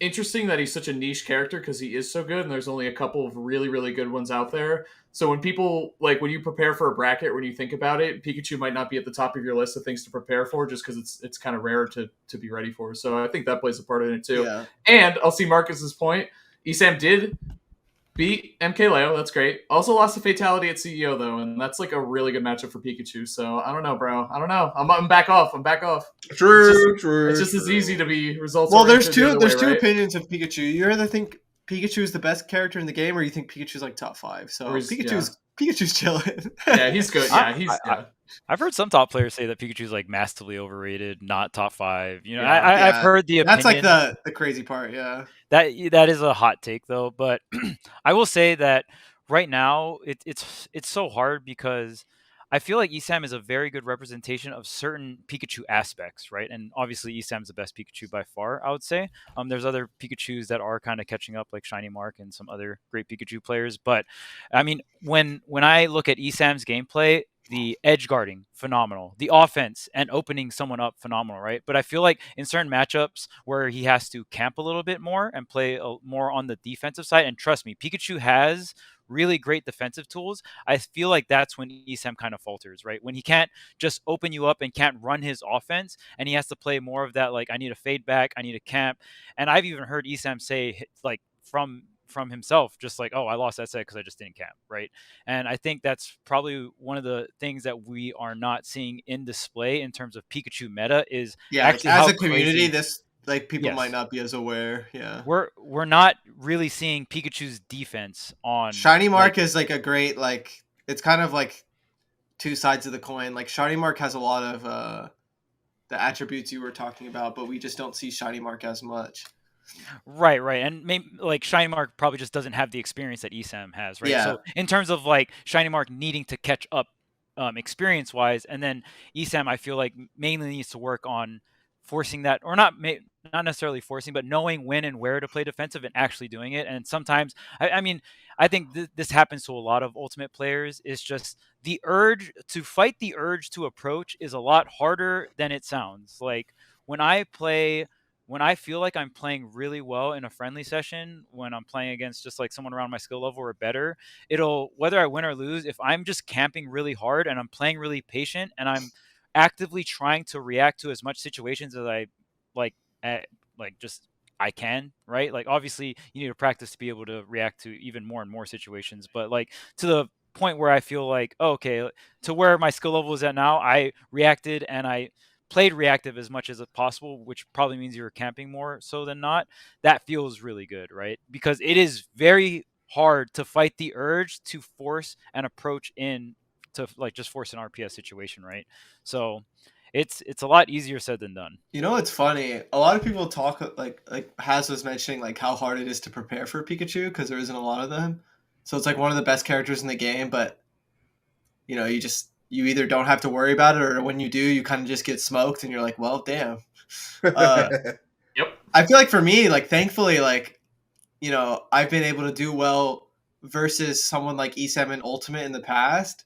interesting that he's such a niche character because he is so good, and there's only a couple of really, really good ones out there. So when people like when you prepare for a bracket, when you think about it, Pikachu might not be at the top of your list of things to prepare for, just because it's kind of rare to be ready for. So I think that plays a part in it too. Yeah. And I'll see Marcus's point. Esam did beat MK Leo. That's great. Also lost a fatality at CEO though, and that's like a really good matchup for Pikachu. So I don't know, bro. I don't know. I'm back off. I'm back off. True. It's just as easy to be results. Well, there's two right? opinions of Pikachu. You either think Pikachu is the best character in the game, or you think Pikachu's like top 5. So Pikachu's chilling. Yeah, he's good. Yeah, I've heard some top players say that Pikachu's like massively overrated, not top 5. You know, Yeah. I've heard the opinion. That's like the crazy part. Yeah. That is a hot take though, but I will say that right now it's so hard because I feel like Esam is a very good representation of certain Pikachu aspects, right? And obviously Esam's the best Pikachu by far, I would say. There's other Pikachus that are kind of catching up, like Shiny Mark and some other great Pikachu players. But I mean, when I look at Esam's gameplay, the edge guarding, phenomenal. The offense and opening someone up, phenomenal, right? But I feel like in certain matchups where he has to camp a little bit more and play more on the defensive side, and trust me, Pikachu has really great defensive tools. I feel like that's when Esam kind of falters, right? When he can't just open you up and can't run his offense, and he has to play more of that, like, I need a fade back, I need a camp. And I've even heard Esam say, like, from himself, just like, oh, I lost that set because I just didn't camp, right? And I think that's probably one of the things that we are not seeing in display in terms of Pikachu meta is actually like, as how a community, crazy, this like people might not be as aware. Yeah, we're not really seeing Pikachu's defense on Shiny Mark is like a great, like, it's kind of like two sides of the coin. Like Shiny Mark has a lot of the attributes you were talking about, but we just don't see Shiny Mark as much. Right, and maybe like Shiny Mark probably just doesn't have the experience that Esam has, right? Yeah. So in terms of like Shiny Mark needing to catch up experience wise, and then Esam I feel like mainly needs to work on forcing that, or not necessarily forcing, but knowing when and where to play defensive and actually doing it. And sometimes I mean I think this happens to a lot of Ultimate players. It's just the urge to fight, the urge to approach is a lot harder than it sounds. Like when I feel like I'm playing really well in a friendly session, when I'm playing against just like someone around my skill level or better, whether I win or lose, if I'm just camping really hard and I'm playing really patient and I'm actively trying to react to as much situations as I I can, right? Like obviously you need to practice to be able to react to even more and more situations, but like to the point where I feel like, oh, okay, to where my skill level is at now, I reacted and I played reactive as much as possible, which probably means you were camping more so than not. That feels really good, right? Because it is very hard to fight the urge to force an approach in to like just force an RPS situation, right? So it's a lot easier said than done. You know, it's funny. A lot of people talk like Haz was mentioning like how hard it is to prepare for Pikachu because there isn't a lot of them. So it's like one of the best characters in the game, but you know, you either don't have to worry about it, or when you do, you kind of just get smoked, and you're like, well, damn. Yep. I feel like for me, like, thankfully, like, you know, I've been able to do well versus someone like Esam in Ultimate in the past,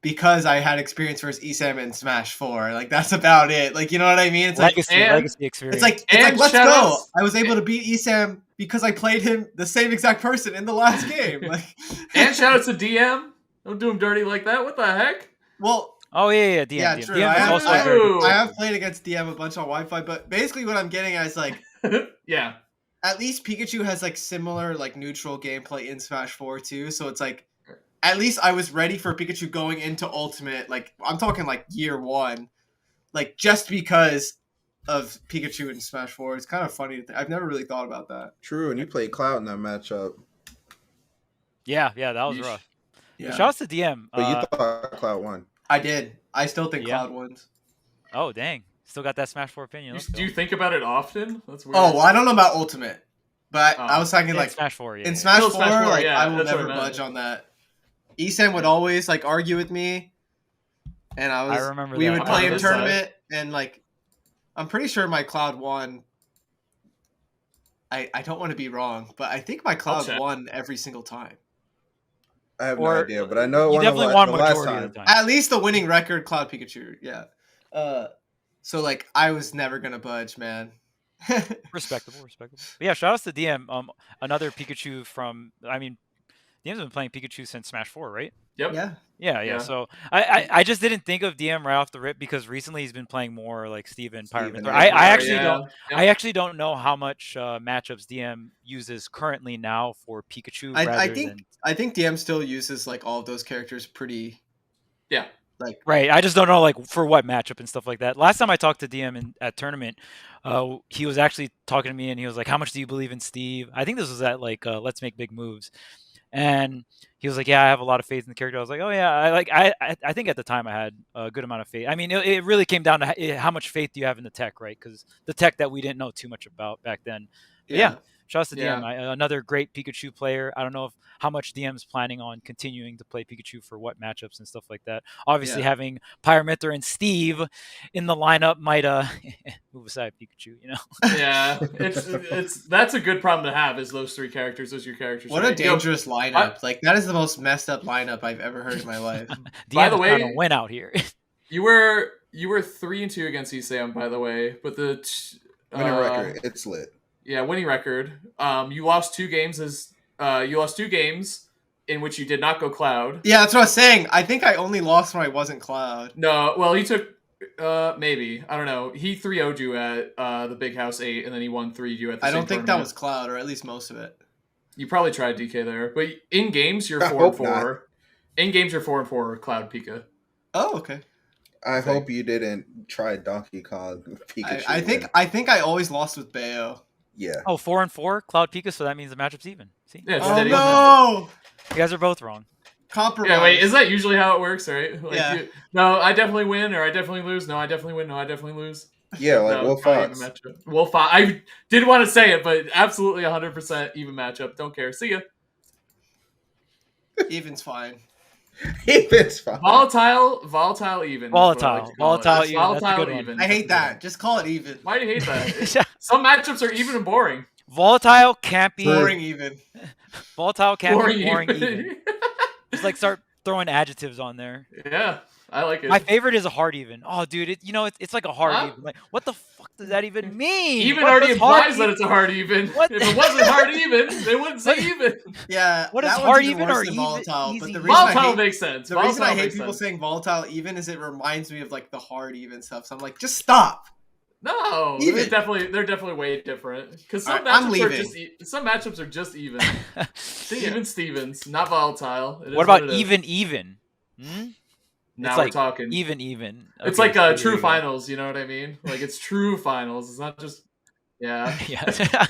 because I had experience versus ESAM in Smash 4. Like that's about it. Like you know what I mean? It's legacy and- experience. it's like let's shout go. outs- I was able to beat ESAM because I played him the same exact person in the last game. Like And shout out to DM. Don't do him dirty like that. What the heck? well, Oh yeah, DM. yeah, DM. true. DM I is have, also I, a very good. Ooh. I have played against DM a bunch on Wi-Fi, but basically what I'm getting at is like Yeah. at least Pikachu has like similar like neutral gameplay in Smash 4 too. So it's like at least I was ready for Pikachu going into Ultimate. Like I'm talking like year 1, like just because of Pikachu in Smash 4. It's kind of funny to think. I've never really thought about that. True, and you played Cloud in that matchup, Yeah, that was Yeesh. rough. Yeah, Shout outs to DM. but you thought Cloud won. I did. I still think Yeah. Cloud wins. Oh dang, still got that Smash 4 opinion. Let's Do you go. think about it often? That's weird. Oh, well, I don't know about Ultimate, but I Oh. was talking In like Smash 4, yeah. in Smash 4, Still Smash 4, like yeah, I will that's what never I meant. budge on that. Esan would always like argue with me, and I remember we that. would I'm play on in his side. tournament, and like I'm pretty sure my Cloud won. I don't want to be wrong, but I think my Cloud check. won every single time. I have Or- no idea, but I know it You won definitely the won last majority time. of the time. At least the winning record, Cloud Pikachu. Yeah. So like I was never gonna budge, man. Respectable. But yeah, shout outs to DM. Another Pikachu from. I mean, DM's been playing Pikachu since Smash 4, right? Yep. Yeah. Yeah. Yeah. So I just didn't think of DM right off the rip because recently he's been playing more like Steven Steven, Pyramid. yeah. I actually Yeah. don't. Yep. I actually don't know how much matchups DM uses currently now for Pikachu. I think DM still uses like all of those characters pretty. Yeah. Like Right. I just don't know like for what matchup and stuff like that. Last time I talked to DM at tournament, he was actually talking to me and he was like, "How much do you believe in Steve?" I think this was at like Let's Make Big Moves, and he was like, "Yeah, I have a lot of faith in the character." I was like, "Oh yeah, I think at the time I had a good amount of faith. I mean, it really came down to how much faith do you have in the tech, right? Because the tech that we didn't know too much about back then." But yeah. Shouts to DM. Another great Pikachu player. I don't know how much DM's planning on continuing to play Pikachu for what matchups and stuff like that. Obviously, having Pyramithra and Steve in the lineup might move aside Pikachu. You know. Yeah, that's a good problem to have. Is those three characters? Those are your characters. What right? a dangerous lineup! Like that is the most messed up lineup I've ever heard in my life. By the DM way- kind of win out here. You were 3-2 against ESAM, by the way, but the Winning record, it's lit. Yeah, winning record. You lost 2 games in which you did not go Cloud. Yeah, that's what I was saying. I think I only lost when I wasn't Cloud. No, well, he took maybe, I don't know. He 3-0'd you at the Big House 8, and then he won 3'd you at the I same don't think that tournament. was Cloud, or at least most of it. You probably tried DK there, but in games you're I 4-4. hope not. In games you're 4-4 Cloud Pika. Oh, okay. I hope you didn't try Donkey Kong Pikachu. I think I always lost with Bayo. Yeah. Oh, 4-4 Cloud Pika, so that means the matchup's even. See, Yeah, it's Oh steady. no! you guys are both wrong. Compromise. Yeah, wait, is that usually how it works, right? Like, Yeah. No, I definitely win, or I definitely lose. No, I definitely win. No, I definitely lose. Yeah, like No, Wolf probably Fox. even matchup. Wolf Fox. I didn't want to say it, but absolutely 100% even matchup. Don't care. See ya. Even's fine. It's fine. Volatile even. is what I like Volatile. to call it. Volatile even. That's a Volatile good one. even. I hate that. Just call it even. Why do you hate that? Some matchups are even and boring. Volatile can't be Boring even. volatile can't be boring even. even. Just like start throwing adjectives on there. Yeah, I like it. My favorite is a hard even. Oh, dude, it's like a hard Huh? even. Like, what the fuck does that even mean? Even What already does hard implies that it's a hard even. What If the- it wasn't hard even, they wouldn't say What- even. Yeah. What is that one's hard even even worse or than even- volatile? easy But the even? reason I Volatile hate, makes sense. the reason I Volatile hate makes people sense. saying volatile even is it reminds me of like the hard even stuff. So I'm like, just stop. No, Even. they're definitely way different. Because some Alright, I'm matchups are leaving. just some matchups are just even. Even Stevens, not volatile. It is What about it is. even? Hmm? Now It's we're like talking. Even. It's Okay, like there true you go. finals. You know what I mean? Like it's true finals. It's not just yeah. Yeah.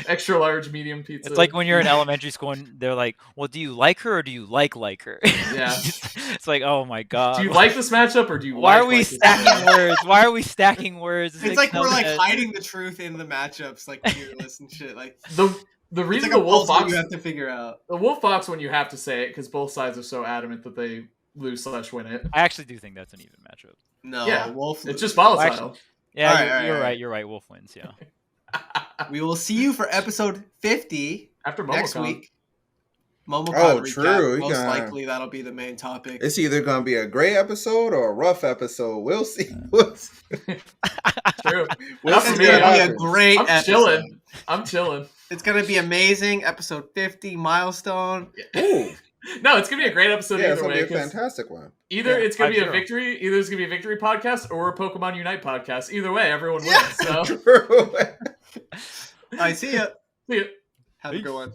Extra large medium pizza. It's like when you're in elementary school and they're like, "Well, do you like her or do you like her?" Yeah. It's like, oh my god. Do you like this matchup or do you? Why like are we this stacking matchup? words? Why are we stacking words? This It's makes like no we're like sense. hiding the truth in the matchups, like tier list and shit. Like The it's reason like a the Wolf puzzle Fox you have to figure out. the Wolf Fox one you have to say it because both sides are so adamant that they lose/win it. I actually do think that's an even matchup. No, Yeah, Wolf. It's just loses. volatile. Yeah, Alright, you're, alright, you're alright. right. You're right. Wolf wins. Yeah. We will see you for episode 50 After next Momocon. week. Momocon Oh, recap. true. You Most got- likely that'll be the main topic. It's either gonna be a great episode or a rough episode. We'll see. We'll see. True. We'll Not see for It's me. what gonna be a happens. great I'm episode. chilling. I'm chilling. It's gonna be amazing. Episode 50 milestone. Ooh, No, it's gonna be a great episode yeah, it's either gonna way. be a 'Cause fantastic one. either Yeah, it's gonna be a 5-0. victory, either it's gonna be a victory podcast or a Pokemon Unite podcast. Either way, everyone wins. Yeah. So True. I see ya. see ya. Have a good one.